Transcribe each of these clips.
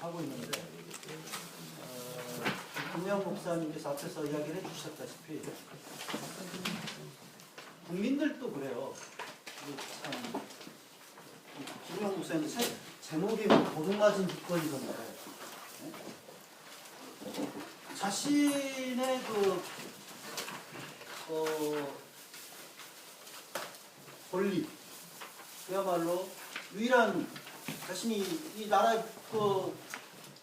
하고 있는데 김영 목사님께서 앞에서 이야기를 해주셨다시피 국민들도 그래요. 참 김영 목사님 제목이 보증맞은 주권이던데 자신의 권리 그야말로 유일한 자신이 이 나라의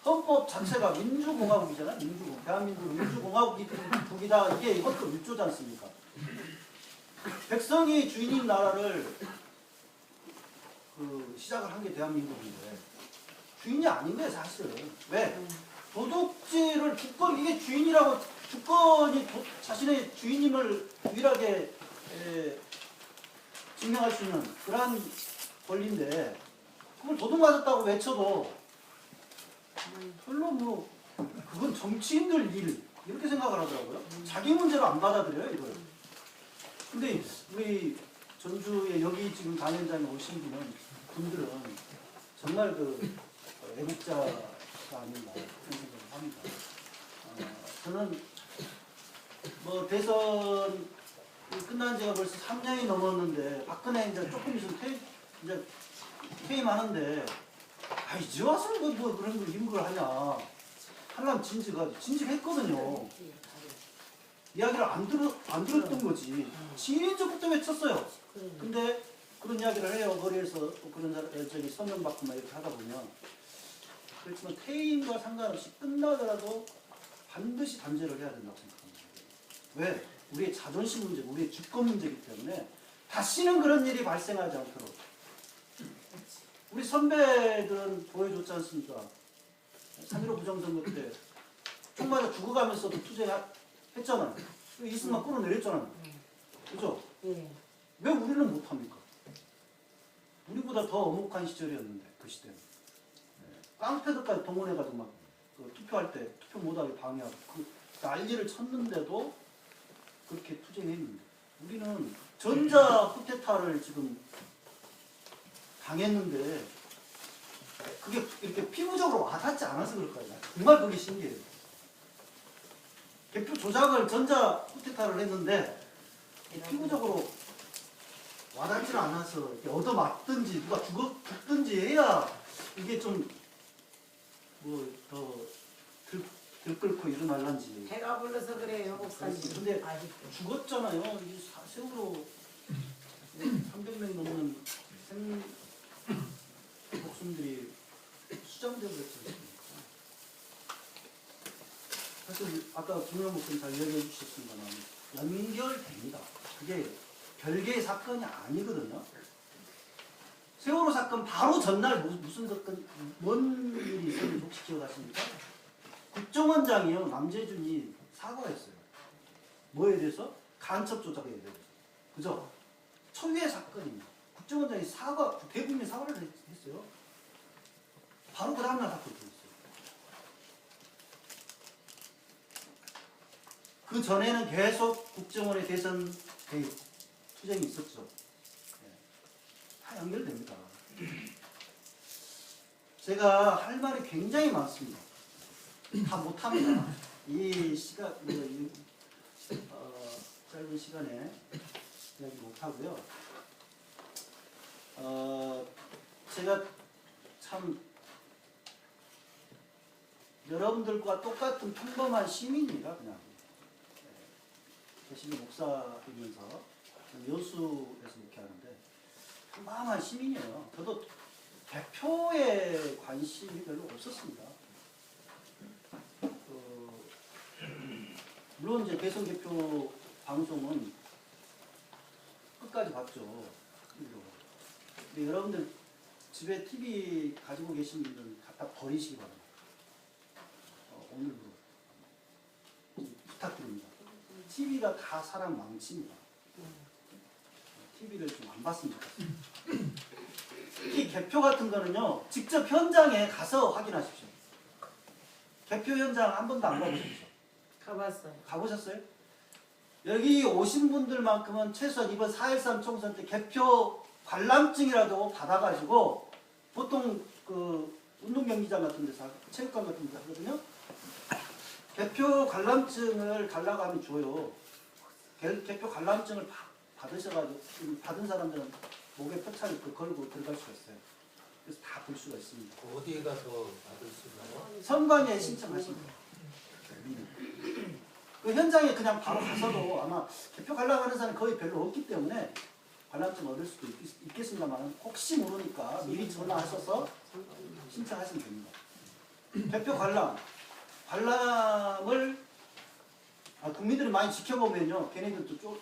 헌법 자체가 민주공화국이잖아요. 민주공화국. 대한민국은 민주공화국이다. 이게 이것도 일조지 않습니까? 백성이 주인인 나라를 시작을 한 게 대한민국인데 주인이 아닌데 사실은 왜? 도둑질을 주권 이게 주인이라고 주권이 자신의 주인임을 유일하게 증명할 수 있는 그러한 권리인데 그걸 도둑맞았다고 외쳐도 별로 그건 정치인들 일 이렇게 생각을 하더라고요. 자기 문제로 안 받아들여요 이걸. 근데 우리 전주에 여기 지금 강연장에 오신 분들은 정말 애국자가 아닌가 그런 생각을 합니다. 저는 대선 끝난 지가 벌써 3년이 넘었는데 박근혜 이제 조금 있으면 퇴임하는데 이제 와서 뭐 그런 걸 이런 걸 하냐 하려면 진직했거든요. 이야기를 안 들었던 거지. 진적부터 외쳤어요. 근데 그런 이야기를 해요. 거리에서 그런 서명 받고 막 이렇게 하다 보면. 그렇지만 퇴임과 상관없이 끝나더라도 반드시 단죄를 해야 된다고 생각합니다. 왜? 우리의 자존심 문제, 우리의 주권 문제이기 때문에 다시는 그런 일이 발생하지 않도록. 우리 선배들은 보여줬지 않습니까? 3.15 부정선거 때 총 맞아 죽어가면서도 투쟁했잖아요. 이승만 끌어내렸잖아요. 그죠? 왜 우리는 못합니까? 우리보다 더 엄혹한 시절이었는데 그 시대는. 깡패들까지 동원해가지고 막 투표할 때 투표 못하게 방해하고 난리를 쳤는데도 그렇게 투쟁했는데 우리는 전자 쿠데타를 지금 당했는데 그게 이렇게 피부적으로 와닿지 않아서 그럴 거예요. 정말 그게 신기해요. 개표 조작을 전자 쿠데타를 했는데 피부적으로 와닿지는 않아서 이렇게 얻어맞든지 누가 죽든지 해야 이게 좀 더 들끓고 일어날란지. 배가 불러서 그래요, 목사님. 근데 죽었잖아요. 이 세월호 300명 넘는 목숨들이 수장되어 버렸지 않습니까? 사실 아까 김영 목사님 잘 이야기해 주셨습니다만 연결됩니다. 그게 별개의 사건이 아니거든요. 세월호 사건 바로 전날 무슨 사건, 뭔 일이 있었는지 혹시 기억하십니까? 국정원장이요, 남재준이 사과했어요. 뭐에 대해서? 간첩 조작에 대해서. 그죠? 초유의 사건입니다. 국정원장이 대국민 사과를 했어요. 바로 그 다음날 사건이 있어요. 그 전에는 계속 국정원의 대선 개입, 투쟁이 있었죠. 다 연결됩니다. 제가 할 말이 굉장히 많습니다. 다 못합니다. 이 시간, 짧은 시간에 이야기 못하고요. 제가 참 여러분들과 똑같은 평범한 시민입니다. 그냥 개신교 목사이면서 여수에서 이렇게 하는데 평범한 시민이에요. 저도 개표에 관심이 별로 없었습니다. 물론 이제 대선 개표 방송은 끝까지 봤죠. 근데 여러분들 집에 TV 가지고 계신 분들은 갖다 버리시기 바랍니다. 오늘부로 부탁드립니다. TV가 다 사람 망칩니다. TV를 좀 안 봤으면 좋겠습니다. 특히 개표 같은 거는요, 직접 현장에 가서 확인하십시오. 개표 현장 한 번도 안 가보셨죠? 가봤어요. 가보셨어요? 여기 오신 분들만큼은 최소한 이번 4.13 총선 때 개표 관람증이라도 받아가지고 보통 운동 경기장 같은 데서 체육관 같은 데서 하거든요. 개표 관람증을 달라고 하면 줘요. 개표 관람증을 받으셔가지고 받은 사람들은 목에 표창을 걸고 들어갈 수가 있어요. 그래서 다 볼 수가 있습니다. 어디에 가서 받을 수 있나요? 선관위에 신청하십니다. 그 현장에 그냥 바로 가서도 아마 개표 관람하는 사람이 거의 별로 없기 때문에 관람증 얻을 수도 있겠습니다만 혹시 모르니까 미리 전화하셔서 신청하시면 됩니다. 개표 관람을 국민들이 많이 지켜보면요, 걔네들도 좀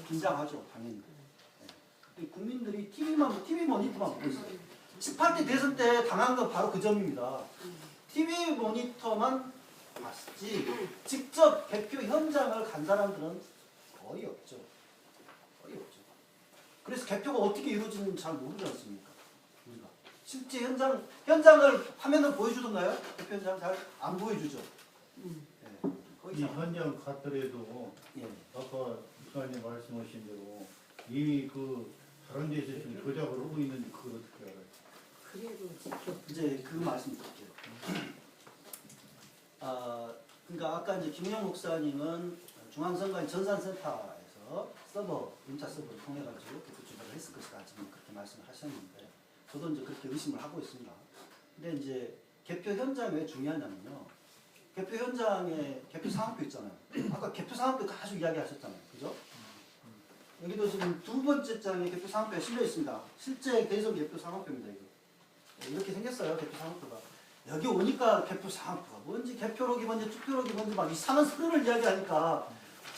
긴장하죠, 당연히. 네. 국민들이 TV 모니터만 보고 있어요. 18대 대선 때 당한 건 바로 그 점입니다. TV 모니터만 봤지 직접 개표 현장을 간 사람들은 거의 없죠. 거의 없죠. 그래서 개표가 어떻게 이루어지는지 잘 모르지 않습니까? 우리가 실제 현장을 화면을 보여주던가요? 개표 현장 잘 안 보여주죠. 네, 거의 이 잘. 현장 갔더라도 예. 아까 이사님 말씀하신 대로 이미 그 다른 데서 지금 조작을 하고 있는지 그걸 어떻게 알아요? 그래도 지켜. 이제 그 말씀 드릴게요. 그러니까 아까 이제 김영 목사님은 중앙선관위 전산센터에서 문자 서버를 통해 가지고 개표 조작을 했을 것이다 지금 그렇게 말씀을 하셨는데 저도 이제 그렇게 의심을 하고 있습니다. 근데 이제 개표 현장이 왜 중요하냐면요. 개표 현장에 개표 상황표 있잖아요. 아까 개표 상황표 가지고 이야기하셨잖아요. 그죠? 여기도 지금 두 번째 장에 개표 상황표가 실려 있습니다. 실제 대선 개표 상황표입니다. 이거. 이렇게 생겼어요. 개표 상황표가. 여기 오니까 개표 상황표가 뭔지 개표록이 뭔지 투표록이 뭔지 막 이상한 소리를 이야기하니까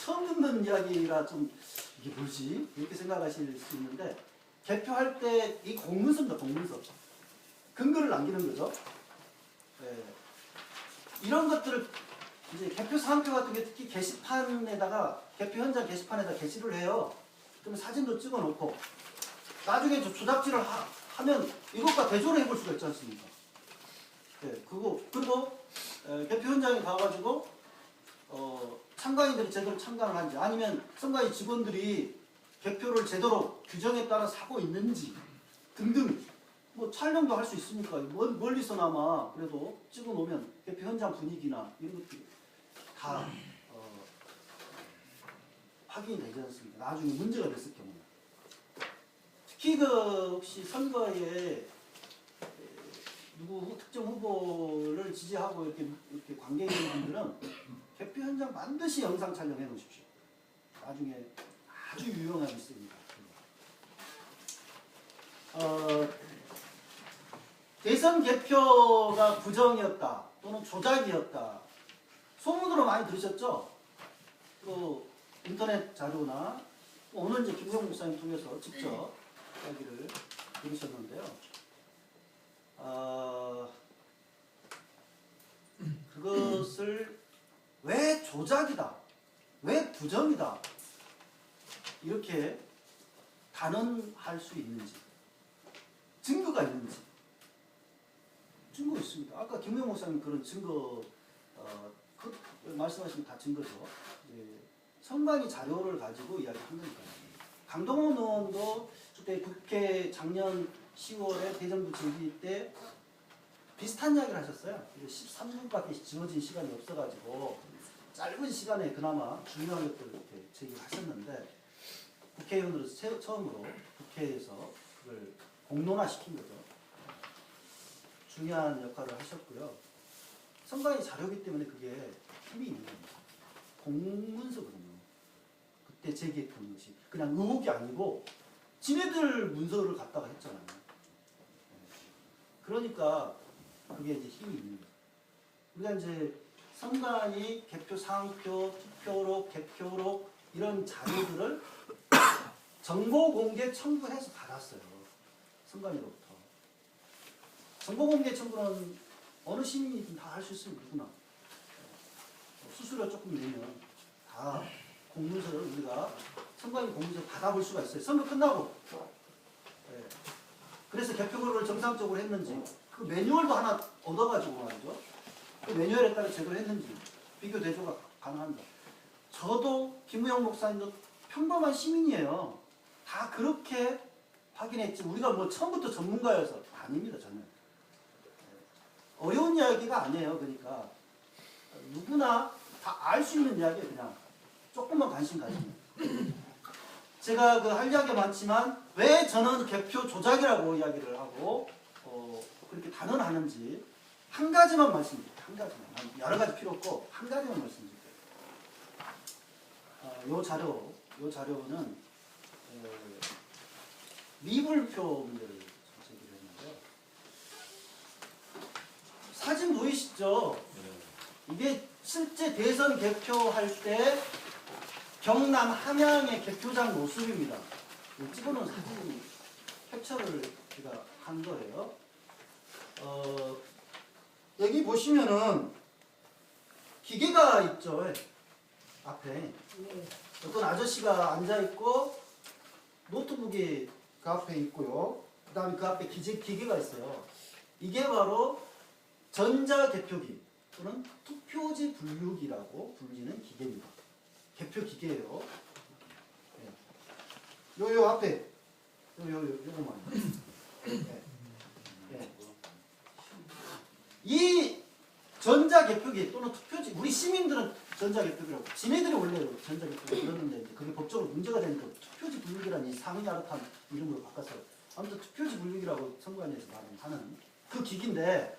처음 듣는 이야기라 좀 이게 뭐지? 이렇게 생각하실 수 있는데 개표할 때 이 공문서입니다. 공문서. 근거를 남기는 거죠. 네. 이런 것들을 이제 개표 상황표 같은 게 특히 게시판에다가 개표 현장 게시판에다 게시를 해요. 그러면 사진도 찍어놓고 나중에 조작질을 하면 이것과 대조를 해볼 수가 있지 않습니까? 네, 그리고 개표 현장에 가가지고 참관인들이 제대로 참관을 하는지 아니면 선관위 직원들이 개표를 제대로 규정에 따라 하고 있는지 등등 뭐 촬영도 할 수 있으니까 멀리서나마 그래도 찍어놓으면 개표 현장 분위기나 이런 것들이 다 확인이 되지 않습니까? 나중에 문제가 됐을 경우에. 특히 혹시 선거에 누구 특정 후보를 지지하고 이렇게 관계 있는 분들은 개표 현장 반드시 영상 촬영해 놓으십시오. 나중에 아주 유용하게 있습니다. 대선 개표가 부정이었다 또는 조작이었다 소문으로 많이 들으셨죠? 또 인터넷 자료나 오늘 이제 김경 목사님 통해서 직접 이야기를 들으셨는데요. 그것을 왜 조작이다, 왜 부정이다 이렇게 단언할 수 있는지 증거가 있는지 증거 있습니다. 아까 김영 목사님 그런 증거 말씀하신 다 증거죠. 선관위 자료를 가지고 이야기한다니까요. 강동원 의원도 그때 국회 작년 10월에 대정부 질의 때 비슷한 이야기를 하셨어요. 13분밖에 지워진 시간이 없어가지고 짧은 시간에 그나마 중요한 것들을 이렇게 제기를 하셨는데 국회의원으로서 처음으로 국회에서 그걸 공론화시킨 거죠. 중요한 역할을 하셨고요. 선관위 자료이기 때문에 그게 힘이 있는 겁니다. 공문서거든요. 그때 제기했던 것이 그냥 의혹이 아니고 지네들 문서를 갖다가 했잖아요. 그러니까 그게 이제 힘이 있는 거예요. 우리가 이제 선관위 개표 상표, 투표록, 개표록 이런 자료들을 정보 공개 청구해서 받았어요. 선관위로부터. 정보 공개 청구는 어느 시민이든 다 할 수 있습니다. 누구나. 수수료 조금 내면 다 공문서를 우리가 선관위 공문서 받아볼 수가 있어요. 선거 끝나고. 네. 그래서 개표를 정상적으로 했는지 그 매뉴얼도 하나 얻어가지고 말이죠. 그 매뉴얼에 따라 제대로 했는지 비교 대조가 가능합니다. 저도 김우영 목사님도 평범한 시민이에요. 다 그렇게 확인했지 우리가 뭐 처음부터 전문가여서 아닙니다. 전혀. 어려운 이야기가 아니에요. 그러니까 누구나 다 알 수 있는 이야기예요. 그냥 조금만 관심 가지면. 제가 그 할 이야기가 많지만 왜 저는 개표 조작이라고 이야기를 하고 그렇게 단언하는지 한 가지만 말씀드릴게요. 한 가지만. 여러 가지 필요 없고 한 가지만 말씀드릴게요. 요 자료는 미분표 문제를 제기를 했는데요. 사진 보이시죠? 이게 실제 대선 개표할 때 경남 함양의 개표장 모습입니다. 찍어놓은 사진 캡처를 제가 한 거예요. 여기 보시면은 기계가 있죠. 앞에 네. 어떤 아저씨가 앉아있고 노트북이 그 앞에 있고요. 그 다음에 그 앞에 기계가 있어요. 이게 바로 전자개표기 또는 투표지 분류기라고 불리는 기계입니다. 개표 기계예요. 네. 요 앞에 요거만. 네. 네. 이 전자개표기 또는 투표지, 우리 시민들은 전자개표기라고, 지네들이 원래 전자개표기 그랬는데 이제 그게 법적으로 문제가 되니까 투표지 분류기라는 이 상위 아릇한 이름으로 바꿨어요. 아무튼 투표지 분류기라고 선관위에서 하는 그 기기인데,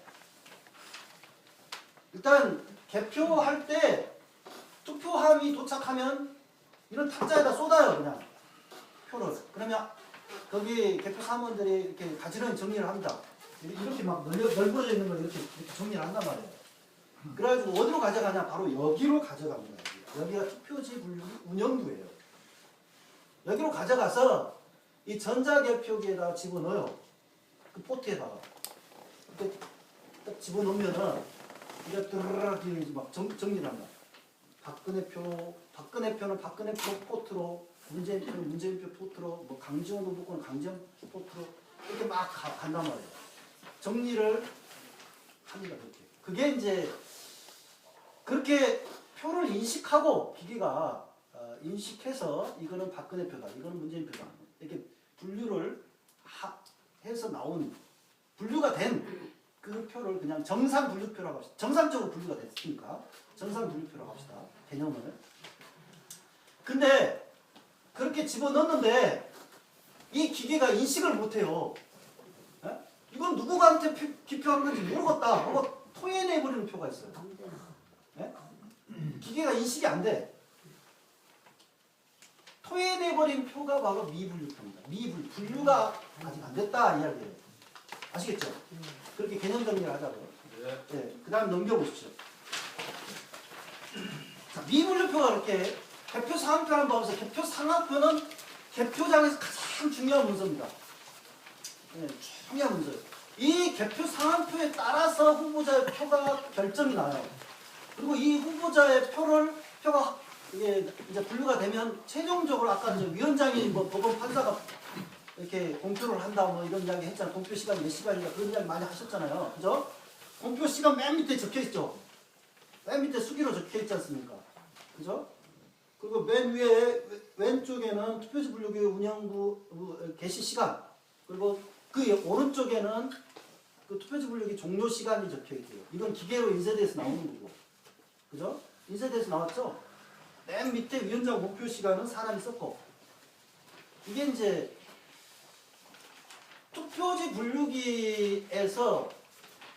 일단 개표할 때 투표함이 도착하면 이런 탁자에다 쏟아요. 그냥 표를. 그러면 거기 개표 사무원들이 이렇게 가지런히 정리를 합니다. 이렇게 막 넓어져 있는 걸 이렇게 정리를 한단 말이에요. 그래가지고 어디로 가져가냐? 바로 여기로 가져갑니다. 여기가 투표지 분류기 운영부예요. 여기로 가져가서 이 전자개표기에다 집어넣어요. 그 포트에다가. 이렇게 딱 집어넣으면은 이게 드르륵 막 정리를 합니다. 박근혜 표는 박근혜 표 포트로, 문재인 표는 문재인 표 포트로, 뭐 강지원 후보는 강지원 포트로 이렇게 막 간단 말이에요. 정리를 합니다. 그게 이제 그렇게 표를 인식하고 기계가 인식해서 이거는 박근혜 표다, 이거는 문재인 표다 이렇게 분류를 해서 나온 분류가 된 그 표를 그냥 정상 분류표라고 합시다. 정상적으로 분류가 됐으니까 정상 분류표라고 합시다. 개념을. 근데 그렇게 집어넣었는데 이 기계가 인식을 못해요. 에? 이건 누구한테 기표한 건지 모르겠다. 뭐가 토해내버리는 표가 있어요. 에? 기계가 인식이 안 돼. 토해내버린 표가 바로 미분류표입니다. 분류가 아직 안 됐다 이야기예요. 아시겠죠? 그렇게 개념 정리를 하자고요. 네. 네, 그 다음 넘겨보십시오. 자, 미분류표가 이렇게 개표 상황표를 보면서 개표 상황표는 개표장에서 가장 중요한 문서입니다. 네, 중요한 문서예요. 이 개표 상황표에 따라서 후보자의 표가 결정이 나요. 그리고 이 후보자의 표가 이게 이제 분류가 되면 최종적으로 아까 이제 위원장이 뭐 법원 판사가 이렇게 공표를 한다 뭐 이런 이야기 했잖아요. 공표 시간이 몇 시간인가 그런 이야기 많이 하셨잖아요. 그죠? 공표 시간 맨 밑에 적혀 있죠. 맨 밑에 수기로 적혀 있지 않습니까? 그죠? 그리고 맨 위에 왼쪽에는 투표지 분류기 운영부 개시 시간, 그리고 그 오른쪽에는 그 투표지 분류기 종료 시간이 적혀 있고요. 이건 기계로 인쇄돼서 나오는 거고. 그죠? 인쇄돼서 나왔죠? 맨 밑에 위원장 목표 시간은 사람이 썼고. 이게 이제 투표지 분류기에서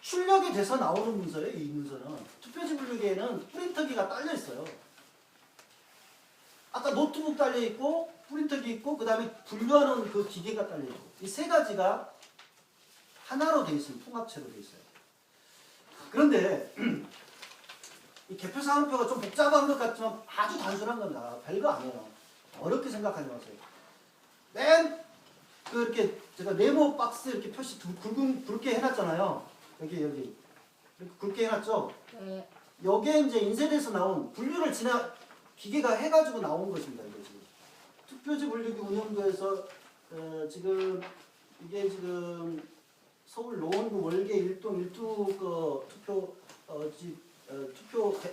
출력이 돼서 나오는 문서예요. 이 문서는. 투표지 분류기에는 프린터기가 딸려 있어요. 아까 노트북 딸려 있고 프린터기 있고 그 다음에 분류하는 그 기계가 딸려 있고 이 세 가지가 하나로 되어 있습니다. 통합체로 되어 있어요. 그런데 이 개표 상황표가 좀 복잡한 것 같지만 아주 단순한 겁니다. 별거 아니에요. 어렵게 생각하지 마세요. 맨 그렇게 제가 네모 박스 이렇게 표시 굵게 해놨잖아요. 여기 이렇게 굵게 해놨죠. 네. 여기에 이제 인쇄돼서 나온 분류를 기계가 해가지고 나온 것입니다. 이게 지금 투표지 분류기 운영부에서 지금 이게 지금 서울 노원구 월계 1동 1투 그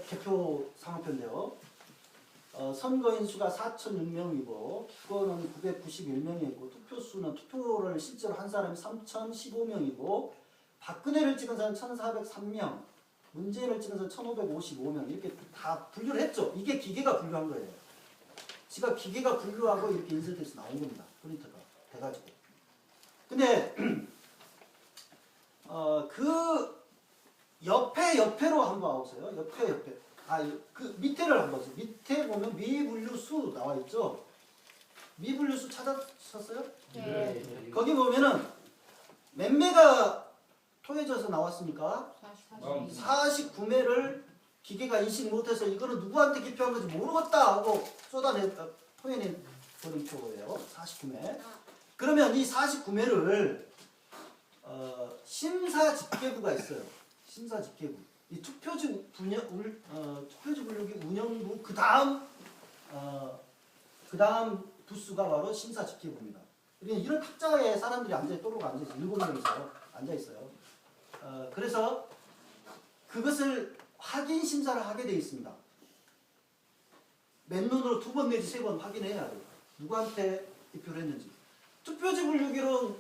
개표 상황표인데요. 선거인 수가 4,006명이고 기권은 991명이고 투표수는 투표를 실제로 한 사람이 3,015명이고 박근혜를 찍은 사람 1,403명, 문재인을 찍은 사람 1,555명 이렇게 다 분류를 했죠. 이게 기계가 분류한 거예요. 지가 기계가 분류하고 이렇게 인쇄돼서 나온 겁니다. 프린터가 돼가지고. 근데 그 옆에로 한번 와보세요. 옆에. 그 밑에를 한번 보세요. 밑에 보면 미분류수 나와 있죠. 미분류수 찾았었어요? 네. 거기 보면은 몇 매가 토해져서 나왔습니까? 49매를 기계가 인식 못해서 이거는 누구한테 기표한 건지 모르겠다 하고 토해낸 버린 표예요. 49매. 그러면 이 49매를 심사집계부가 있어요. 심사집계부. 이 투표지 분류기 운영부 그 다음 부수가 바로 심사집계부입니다. 이런 탁자에 사람들이 또르르 앉아있어요. 7명이서 앉아있어요. 그래서 그것을 확인 심사를 하게 되어 있습니다. 맨눈으로 2번 내지 3번 확인해야 돼요. 누구한테 기표를 했는지. 투표지 분류기로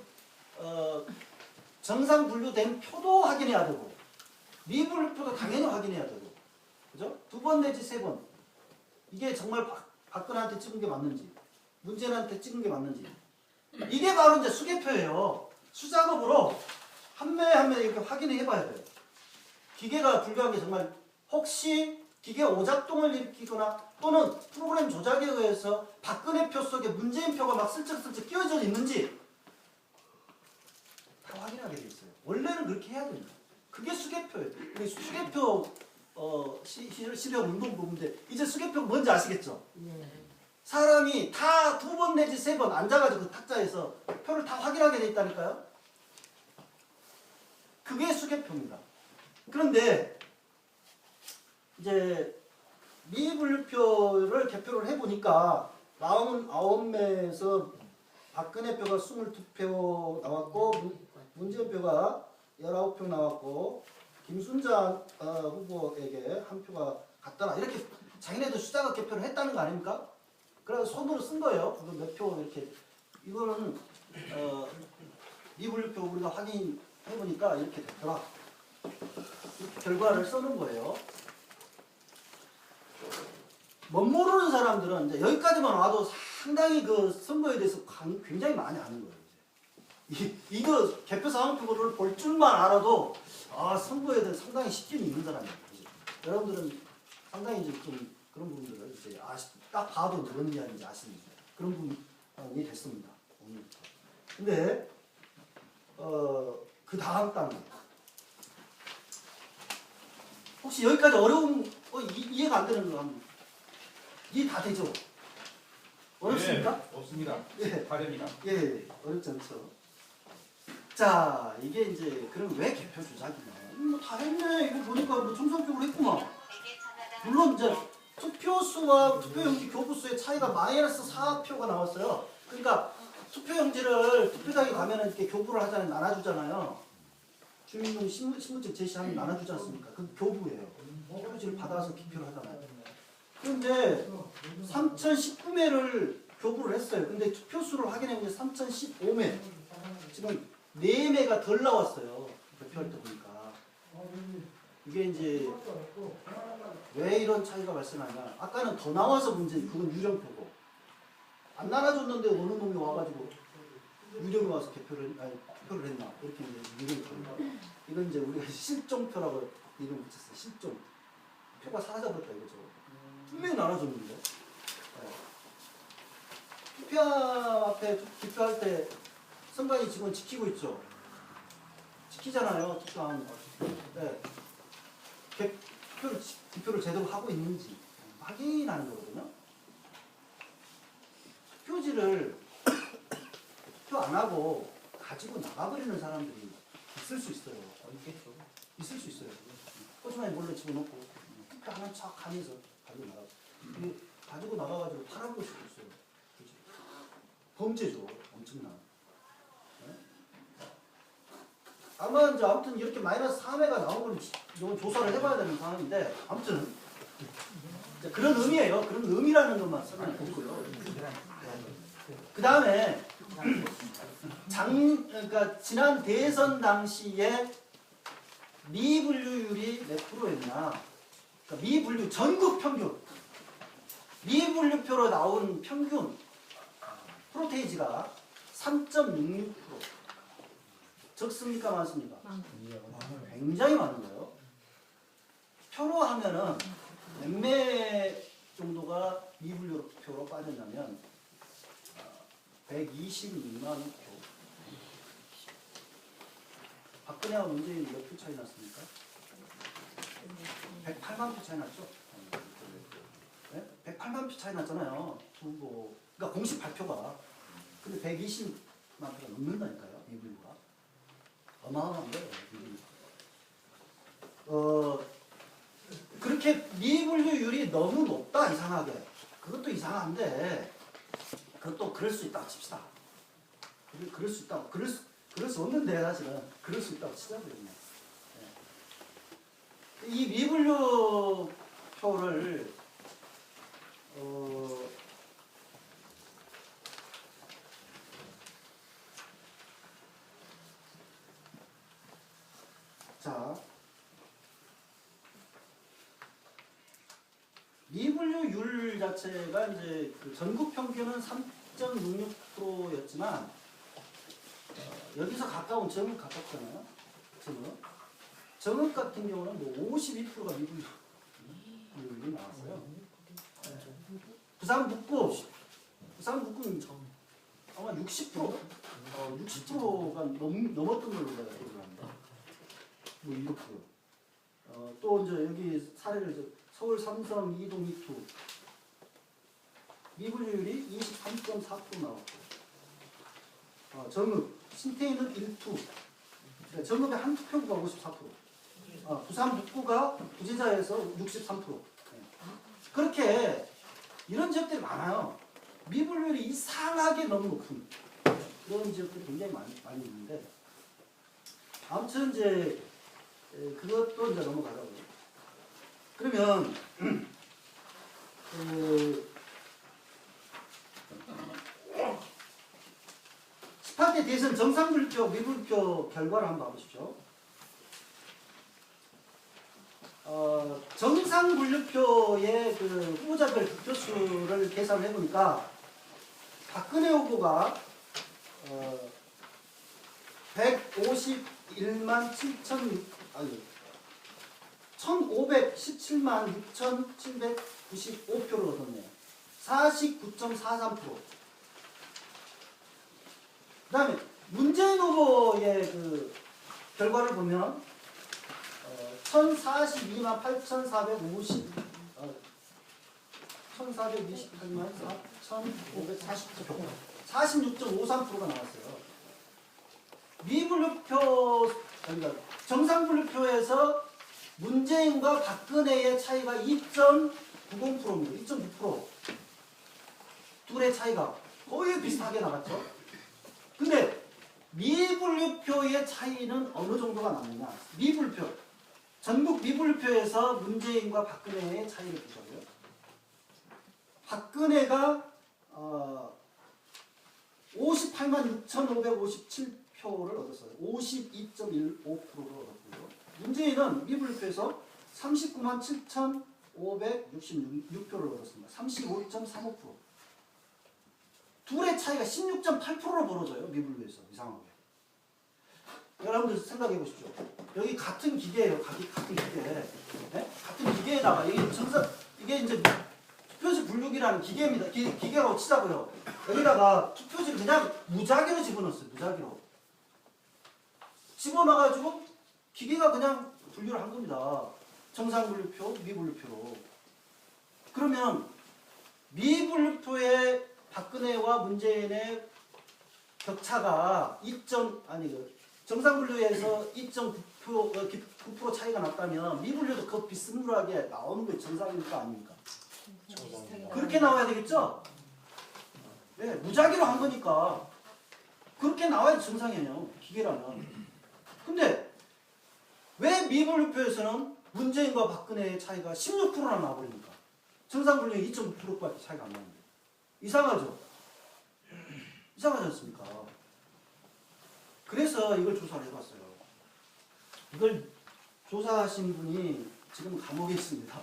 정상 분류된 표도 확인해야 되고 미분류표도 당연히 확인해야 되고 그죠? 2번 내지 3번 이게 정말 박근혜한테 찍은 게 맞는지 문재인한테 찍은 게 맞는지 이게 바로 이제 수개표예요. 수작업으로 한 매 한 매 이렇게 확인해 봐야 돼요. 기계가 불가한 게 정말 혹시 기계 오작동을 일으키거나 또는 프로그램 조작에 의해서 박근혜 표 속에 문재인 표가 막 슬쩍슬쩍 끼워져 있는지 다 확인하게 돼 있어요. 원래는 그렇게 해야 됩니다. 그게 수개표예요. 우리 수개표 시력 운동 부분인데 이제 수개표가 뭔지 아시겠죠? 네. 사람이 다 2번 내지 3번 앉아가지고 그 탁자에서 표를 다 확인하게 돼 있다니까요. 그게 수개표입니다. 그런데 이제 미분류표를 개표를 해보니까 49매에서 박근혜 표가 22표 나왔고 문재인 표가 19표 나왔고 김순자 후보에게 한 표가 갔더라. 이렇게 자기네들 수작업 개표를 했다는 거 아닙니까? 그래서 손으로 쓴 거예요. 그거 몇 표 이렇게. 이거는 미분류표 우리가 확인해보니까 이렇게 됐더라. 이렇게 결과를 써놓은 거예요. 못 모르는 사람들은 이제 여기까지만 와도 상당히 그 선거에 대해서 굉장히 많이 아는 거예요. 이거 개표 상황표를 볼 줄만 알아도 선거에 대해 상당히 식견이 있는 사람이에요. 여러분들은 상당히 이제 좀 그런 부분들을 이제 딱 봐도 누군 이야기인지 아시는 그런 부분이 됐습니다. 오늘부터. 근데 그 다음 단계. 혹시 여기까지 어려운 이해가 안 되는 거 한번 이해 다 되죠? 어렵습니까? 네, 없습니다. 예. 다릅니다. 예, 어렵지 않죠. 자, 이게 이제 그럼 왜 개표 조작이냐? 뭐 다 했네. 이거 보니까 뭐 정상적으로 했구만. 물론 이제 투표수와 투표용지 교부수의 차이가 마이너스 4표가 나왔어요. 그러니까 투표용지를 투표장에 가면은 이렇게 교부를 하잖아요. 나눠주잖아요. 주민등록 신분증 제시하면 나눠주지 않습니까? 그 교부예요. 표지를 받아서 기표를 하잖아요. 그런데 3,019매를 교부를 했어요. 근데 투표수를 확인해보면 3,015매. 지금 4매가 덜 나왔어요. 발표할 때 보니까. 이게 이제 왜 이런 차이가 발생하냐. 아까는 더 나와서 문제, 그건 유령표고. 안 나눠줬는데 어느 놈이 와가지고 유령이 와서 투표를 했나. 이렇게 이제 유령표. 이건 이제 우리가 실종표라고 이름 붙였어요. 실종. 표가 사라져버렸다 이거죠. 분명히 나눠줬는데. 투표 앞에 기표할 때 선관위 직원 지키고 있죠. 지키잖아요. 투표한. 네. 기표를 제대로 하고 있는지 확인하는 거거든요. 투표지를 투표 안 하고 가지고 나가버리는 사람들이 있을 수 있어요. 있겠죠. 있을 수 있어요. 꼬치마에 몰래 집어넣고 투표 하는 척 하면서 가지고 나가. 가지고 나가가지고 팔아볼 수도 있어요. 그치? 범죄죠. 엄청난. 네? 아마 이제 아무튼 이렇게 마이너스 3회가 나온 건 이건 조사를 해봐야 되는 상황인데 아무튼 그런 의미예요. 그런 의미라는 것만 설명드리고요. 그 다음에 그러니까 지난 대선 당시에 미분류율이 몇 프로였냐? 그러니까 미분류 전국 평균, 미분류표로 나온 평균 프로테이지가 3.66%. 적습니까, 많습니까? 굉장히 많은 거예요. 표로 하면은 몇 정도가 미분류표로 빠졌냐면 126만 표. 박근혜와 문재인 몇 표 차이 났습니까? 108만 표 차이 났죠? 네? 108만 표 차이 났잖아요. 두 후보. 그러니까 공식 발표가. 근데 120만 표가 넘는다니까요. 미분류가. 어마어마한 거예요. 그렇게 미분류율이 너무 높다, 이상하게. 그것도 이상한데, 그것도 그럴 수 있다고 칩시다. 그럴 수 있다고. 그럴 수 없는데, 사실은. 그럴 수 있다고 치자고요. 네. 이 미분류표를, 자, 미분류율 자체가 이제 그 전국 평균은 3.66%였지만 여기서 가까운 정읍 가깝잖아요. 정읍 같은 경우는 뭐 52%가 미분류율이 나왔어요. 부산 북구는 아마 60%가 넘었던 걸로 제가 기억을 합니다. 뭐 이렇게. 또 이제 여기 사례를 서울 삼성 이동 2투 미분류율이 23.4% 나왔고, 정읍 신태희는 1투, 그러니까 정읍의 한 투표구가 54%, 부산 북구가 부재자에서 63%. 네. 그렇게 이런 지역들이 많아요. 미분류율이 이상하게 너무 높은 그런 지역들이 굉장히 많이 있는데, 아무튼 이제 그것도 이제 넘어가자고요. 그러면 18대 대선 정상분류표, 미분류표 결과를 한번 봐보십시오. 정상분류표의 그 후보자별 득표수를 계산을 해보니까 박근혜 후보가 151만 7천, 아니 1517만 6,795표를 얻었네요. 49.43%. 그 다음에 문재인 후보의 그 결과를 보면 1042만 8,450, 1428만 4,540표, 46.53%가 나왔어요. 미분류표, 그러니까 정상분류표에서 문재인과 박근혜의 차이가 2.90%입니다. 2.9%. 둘의 차이가 거의 비슷하게 나갔죠. 근데 미분류표의 차이는 어느 정도가 나느냐. 미분류표. 전국 미분류표에서 문재인과 박근혜의 차이를 보자고요. 박근혜가 58만 6,557표를 얻었어요. 52.15%를 얻었고요. 문재인은 미분류표에서 39만 7,566표를 얻었습니다. 35.35%. 둘의 차이가 16.8%로 벌어져요. 미분류에서. 이상하게. 여러분들 생각해 보십시오. 여기 같은 기계예요. 같은 기계. 네? 같은 기계에다가 이게 이제 투표지 분류기라는 기계입니다. 기계라고 치자고요. 여기다가 투표지를 그냥 무작위로 집어넣었어요. 무작위로. 집어넣어가지고 기계가 그냥 분류를 한 겁니다. 정상분류표, 미분류표로. 그러면 미분류표의 박근혜와 문재인의 격차가 정상분류에서 2.9% 차이가 났다면 미분류도 그 비스무리하게 나오는 게 정상입니까? 아닙니까? 그렇게 나와야 되겠죠? 네, 무작위로 한 거니까 그렇게 나와야 정상이에요. 기계라면. 근데 왜 미분류표에서는 문재인과 박근혜의 차이가 16%나 나버립니까? 정상분류에 2.9%밖에 차이가 안 나는데. 이상하죠? 이상하지 않습니까? 그래서 이걸 조사를 해봤어요. 이걸 조사하신 분이 지금 감옥에 있습니다.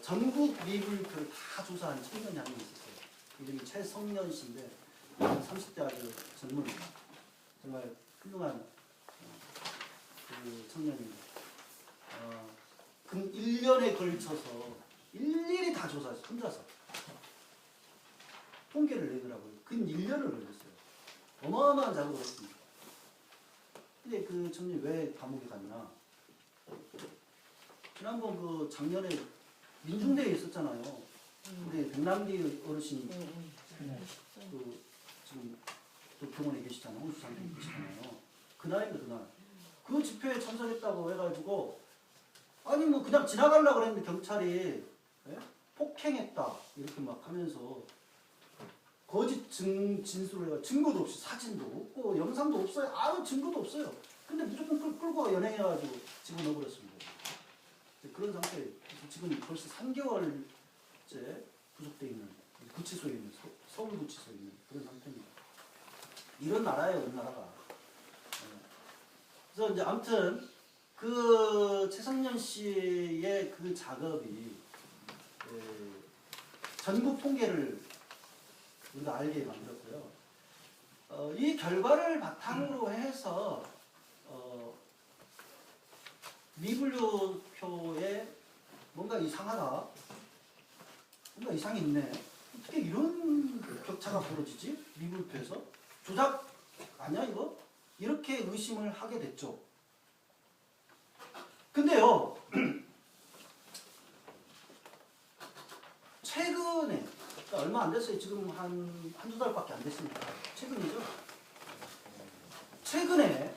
전국 미불표를 다 조사한 청년이 한 명 있었어요. 이름이 최성년 씨인데 30대 아주 젊은 정말 훌륭한 그 청년입니다. 근 1년에 걸쳐서 일일이 다 조사했어요. 혼자서. 통계를 내더라고요. 근 1년을 걸렸어요. 어마어마한 작업을 했습니다. 근데 그 청년이 왜 감옥에 갔나? 지난번 그 작년에 민중대회 있었잖아요. 우리 백남기 어르신이 그 지금 또 병원에 계시잖아요. 홍수장에 계시잖아요. 그날이죠, 그날. 그 집회에 참석했다고 해가지고 아니 뭐 그냥 지나가려고 그랬는데 경찰이 폭행했다 이렇게 막 하면서 거짓 진술을 해가 증거도 없이 사진도 없고 영상도 없어요. 아무 증거도 없어요. 근데 무조건 끌고 연행해가지고 집어넣어버렸습니다. 그런 상태에 지금 벌써 3개월째 구속되어 있는 구치소에 있는 서울 구치소에 있는 그런 상태입니다. 이런 나라예요, 우리나라가. 그래서 이제 아무튼 그 최성년 씨의 그 작업이 전국 통계를 우리가 알게 만들었고요. 이 결과를 바탕으로 해서 미분류표에 뭔가 이상하다, 뭔가 이상이 있네. 어떻게 이런 격차가 벌어지지? 미분류표에서 조작 아니야 이거? 이렇게 의심을 하게 됐죠. 근데요, 최근에, 그러니까 얼마 안 됐어요. 지금 한두 달밖에 안 됐으니까. 최근이죠. 최근에,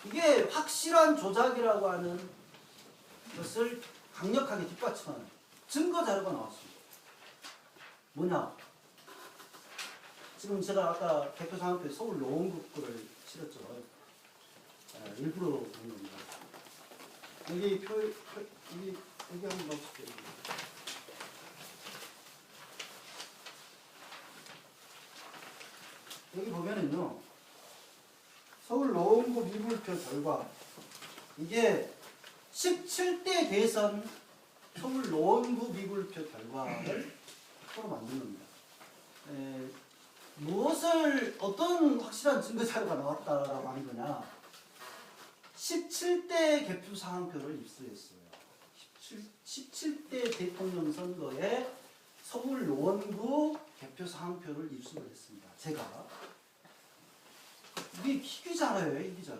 이게 확실한 조작이라고 하는 것을 강력하게 뒷받침하는 증거 자료가 나왔습니다. 뭐냐? 지금 제가 아까 대표상황표에 서울 노원구를 실었죠. 일부러 그런 겁니다. 여기 여기 한번 넣어볼게요. 여기 보면은요, 서울 노원구 미분표 결과, 이게 17대 대선 서울 노원구 미분표 결과를 서로 만든 겁니다. 어떤 확실한 증거 자료가 나왔다라고 하는 거냐? 17대 개표 사항표를 입수했어요. 17대 대통령 선거에 서울 노원구 개표 사항표를 입수를 했습니다. 제가. 이게 희귀자료예요, 희귀자료.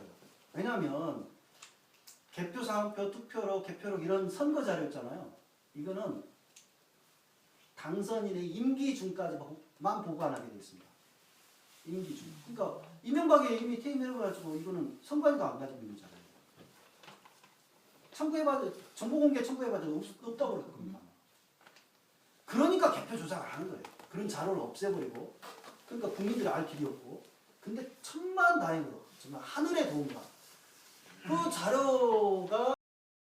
왜냐하면 개표 사항표, 투표록, 개표록 이런 선거 자료였잖아요. 이거는 당선인의 임기 중까지만 보관하게 되어 있습니다. 임기 중. 그러니까 이명박이 이미 퇴임해가지고 이거는 선관위도 안 가지고 있는 자료예요. 정보 공개 청구해봐도 없다고 그럴 겁니다. 그러니까 개표 조작을 하는 거예요. 그런 자료를 없애버리고, 그러니까 국민들이 알 길이 없고. 근데 천만다행으로 정말 하늘의 도움과 그 자료가